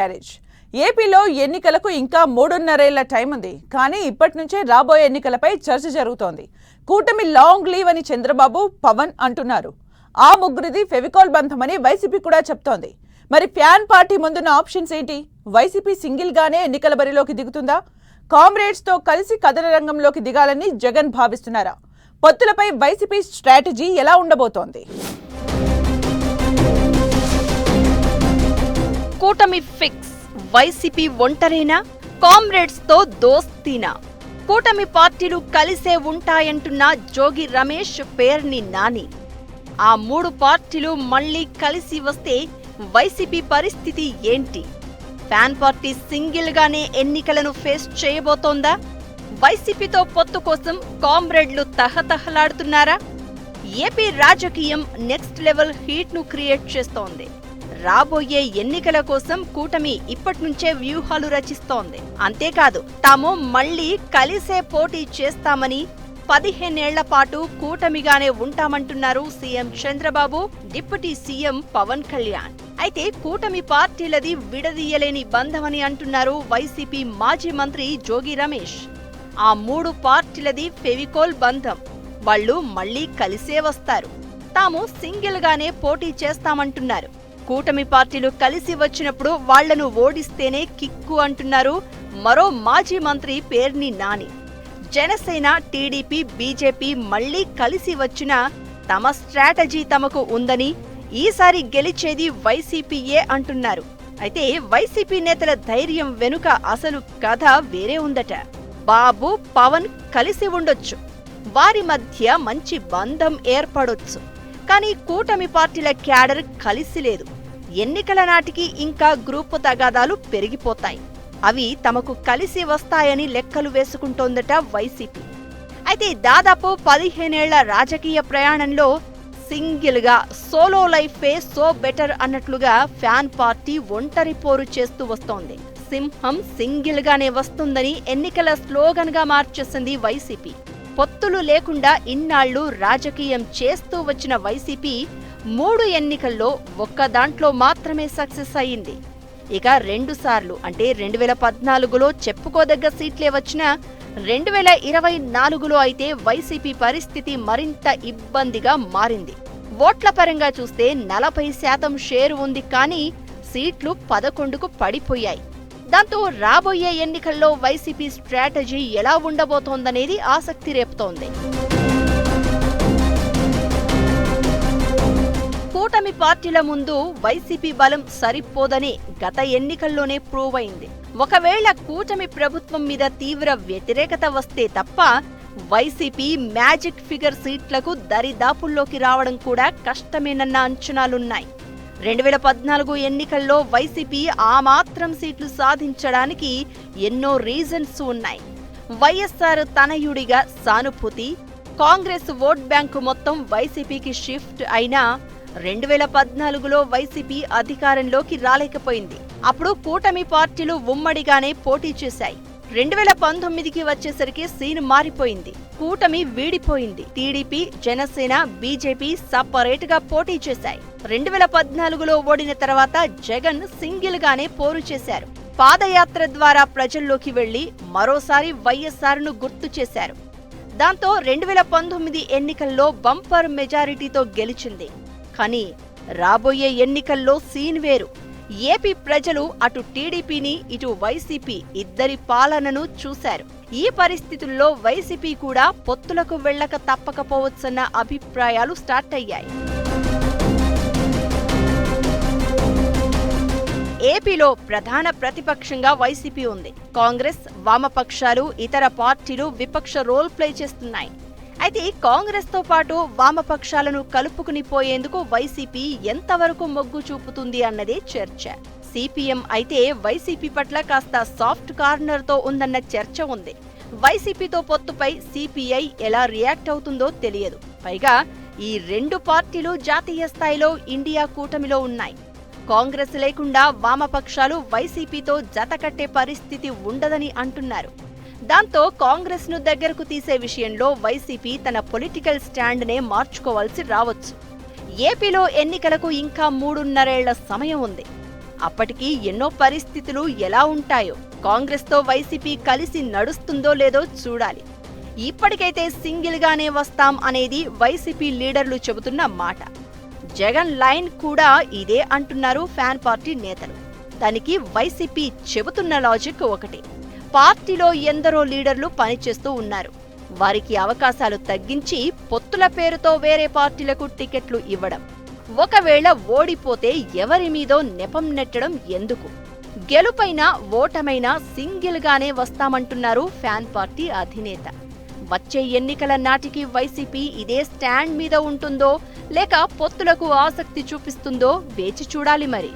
Marriage ఏపీలో ఎన్నికలకు ఇంకా 3.5 టైం ఉంది. కానీ ఇప్పటి నుంచే రాబోయే ఎన్నికలపై చర్చ జరుగుతోంది. కూటమి లాంగ్ లీవ్ అని చంద్రబాబు, పవన్ అంటున్నారు. ఆ ముగ్గురిది ఫెవికాల్ బంధమని వైసీపీ కూడా చెప్తోంది. మరి ఫ్యాన్ పార్టీ ముందున్న ఆప్షన్స్ ఏంటి? వైసీపీ సింగిల్ గానే ఎన్నికల బరిలోకి దిగుతుందా? కామ్రేడ్స్ తో కలిసి కథన రంగంలోకి దిగాలని జగన్ భావిస్తున్నారా? పొత్తులపై వైసీపీ స్ట్రాటజీ ఎలా ఉండబోతోంది? కూటమి ఫిక్స్. వైసీపీ ఒంటరేనా? కామ్రేడ్స్ తో దోస్తీనా? కూటమి పార్టీలు కలిసే ఉంటాయంటున్న జోగి రమేష్, పేర్ని నాని. ఆ 3 పార్టీలు మళ్లీ కలిసి వస్తే వైసీపీ పరిస్థితి ఏంటి? ఫ్యాన్ పార్టీ సింగిల్ గానే ఎన్నికలను ఫేస్ చేయబోతోందా? వైసీపీతో పొత్తు కోసం కామ్రేడ్లు తహతహలాడుతున్నారా? ఏపీ రాజకీయం నెక్స్ట్ లెవెల్ హీట్ ను క్రియేట్ చేస్తోంది. రాబోయే ఎన్నికల కోసం కూటమి ఇప్పటినుంచే వ్యూహాలు రచిస్తోంది. అంతేకాదు, తాము మళ్లీ కలిసే పోటీ చేస్తామని 15 ఏళ్ల పాటు కూటమిగానే ఉంటామంటున్నారు CM Chandrababu, deputy CM Pawan Kalyan. అయితే కూటమి పార్టీలది విడదీయలేని బంధమని అంటున్నారు వైసీపీ మాజీ మంత్రి జోగి రమేష్. ఆ 3 పార్టీలది ఫెవికోల్ బంధం. వాళ్లు మళ్లీ కలిసే వస్తారు. తాము సింగిల్ గానే పోటీ చేస్తామంటున్నారు. కూటమి పార్టీలు కలిసి వచ్చినప్పుడు వాళ్లను ఓడిస్తేనే కిక్కు అంటున్నారు మరో మాజీ మంత్రి పేర్ని నాని. జనసేన, టీడీపీ, బీజేపీ మళ్లీ కలిసి వచ్చినా తమ స్ట్రాటజీ తమకు ఉందని, ఈసారి గెలిచేది వైసీపీయే అంటున్నారు. అయితే వైసీపీ నేతల ధైర్యం వెనుక అసలు కథ వేరే ఉందట. బాబు, పవన్ కలిసి ఉండొచ్చు, వారి మధ్య మంచి బంధం ఏర్పడొచ్చు. కానీ కూటమి పార్టీల క్యాడర్ కలిసి లేదు. ఎన్నికల నాటికి ఇంకా గ్రూపు తగాదాలు పెరిగిపోతాయి. అవి తమకు కలిసి వస్తాయని లెక్కలు వేసుకుంటోందట వైసీపీ. అయితే దాదాపు 15 ఏళ్ల రాజకీయ ప్రయాణంలో సింగిల్ గా సోలో లైఫే సో బెటర్ అన్నట్లుగా ఫ్యాన్ పార్టీ ఒంటరి పోరు చేస్తూ వస్తోంది. సింహం సింగిల్ గానే వస్తుందని ఎన్నికల స్లోగన్ గా మార్చేసింది వైసీపీ. పొత్తులు లేకుండా ఇన్నాళ్లు రాజకీయం చేస్తూ వచ్చిన వైసీపీ 3 ఎన్నికల్లో ఒక్క దాంట్లో మాత్రమే సక్సెస్ అయ్యింది. ఇక 2 సార్లు అంటే 2014లో చెప్పుకోదగ్గ సీట్లే వచ్చినా 2024లో అయితే వైసీపీ పరిస్థితి మరింత ఇబ్బందిగా మారింది. ఓట్ల పరంగా చూస్తే 40% షేరు ఉంది, కానీ సీట్లు 11కు పడిపోయాయి. దాంతో రాబోయే ఎన్నికల్లో వైసీపీ స్ట్రాటజీ ఎలా ఉండబోతోందనేది ఆసక్తి రేపుతోంది. కూటమి పార్టీల ముందు వైసీపీ బలం సరిపోదని గత ఎన్నికల్లోనే ప్రూవ్ అయింది. ఒకవేళ కూటమి ప్రభుత్వం మీద తీవ్ర వ్యతిరేకత వస్తే తప్ప వైసీపీ మ్యాజిక్ ఫిగర్ సీట్లకు దరిదాపుల్లోకి రావడం కూడా కష్టమేనన్న అంచనాలున్నాయి. 2014 ఎన్నికల్లో వైసీపీ ఆ మాత్రం సీట్లు సాధించడానికి ఎన్నో రీజన్స్ ఉన్నాయి. వైఎస్ఆర్ తనయుడిగా సానుభూతి, కాంగ్రెస్ ఓట్ బ్యాంకు మొత్తం వైసీపీకి షిఫ్ట్ అయినా 2014లో వైసీపీ అధికారంలోకి రాలేకపోయింది. అప్పుడు కూటమి పార్టీలు ఉమ్మడిగానే పోటీ చేశాయి. 2019కి వచ్చేసరికి సీన్ మారిపోయింది. కూటమి వీడిపోయింది. టీడీపీ, జనసేన, బీజేపీ సపరేట్ గా పోటీ చేశాయి. 2014లో ఓడిన తర్వాత జగన్ సింగిల్ గానే పోరు చేశారు. పాదయాత్ర ద్వారా ప్రజల్లోకి వెళ్లి మరోసారి వైఎస్ఆర్ ను గుర్తు చేశారు. దాంతో 2019 ఎన్నికల్లో బంపర్ మెజారిటీతో గెలిచింది. కానీ రాబోయే ఎన్నికల్లో సీన్ వేరు. ఏపీ ప్రజలు అటు టీడీపీని, ఇటు వైసీపీ ఇద్దరి పాలనను చూశారు. ఈ పరిస్థితుల్లో వైసీపీ కూడా పొత్తులకు వెళ్లక తప్పకపోవచ్చన్న అభిప్రాయాలు స్టార్ట్ అయ్యాయి. ఏపీలో ప్రధాన ప్రతిపక్షంగా వైసీపీ ఉంది. కాంగ్రెస్, వామపక్షాలు, ఇతర పార్టీలు విపక్ష రోల్ ప్లే చేస్తున్నాయి. అయితే కాంగ్రెస్ తో పాటు వామపక్షాలను కలుపుకుని పోయేందుకు వైసీపీ ఎంతవరకు మొగ్గు చూపుతుంది అన్నదే చర్చ. సిపిఎం అయితే వైసీపీ పట్ల కాస్త సాఫ్ట్ కార్నర్ తో ఉందన్న చర్చ ఉంది. వైసీపీతో పొత్తుపై సిపిఐ ఎలా రియాక్ట్ అవుతుందో తెలియదు. పైగా ఈ 2 పార్టీలు జాతీయ స్థాయిలో ఇండియా కూటమిలో ఉన్నాయి. కాంగ్రెస్ లేకుండా వామపక్షాలు వైసీపీతో జతకట్టే పరిస్థితి ఉండదని అంటున్నారు. దాంతో కాంగ్రెస్ ను దగ్గరకు తీసే విషయంలో వైసీపీ తన పొలిటికల్ స్టాండ్ నే మార్చుకోవాల్సి రావచ్చు. ఏపీలో ఎన్నికలకు ఇంకా 3.5 ఏళ్ల సమయం ఉంది. అప్పటికి ఎన్నో పరిస్థితులు ఎలా ఉంటాయో, కాంగ్రెస్తో వైసీపీ కలిసి నడుస్తుందో లేదో చూడాలి. ఇప్పటికైతే సింగిల్గానే వస్తాం అనేది వైసీపీ లీడర్లు చెబుతున్న మాట. జగన్ లైన్ కూడా ఇదే అంటున్నారు ఫ్యాన్ పార్టీ నేతలు. దానికి వైసీపీ చెబుతున్న లాజిక్ ఒకటే. పార్టీలో ఎందరో లీడర్లు పనిచేస్తూ ఉన్నారు. వారికి అవకాశాలు తగ్గించి పొత్తుల పేరుతో వేరే పార్టీలకు టికెట్లు ఇవ్వడం. ఒకవేళ ఓడిపోతే ఎవరి మీదో నెపం నెట్టడం ఎందుకు? గెలుపైనా ఓటమైనా సింగిల్గానే వస్తామంటున్నారు ఫ్యాన్ పార్టీ అధినేత. వచ్చే ఎన్నికల నాటికి వైసీపీ ఇదే స్టాండ్ మీద ఉంటుందో లేక పొత్తులకు ఆసక్తి చూపిస్తుందో వేచి చూడాలి మరి.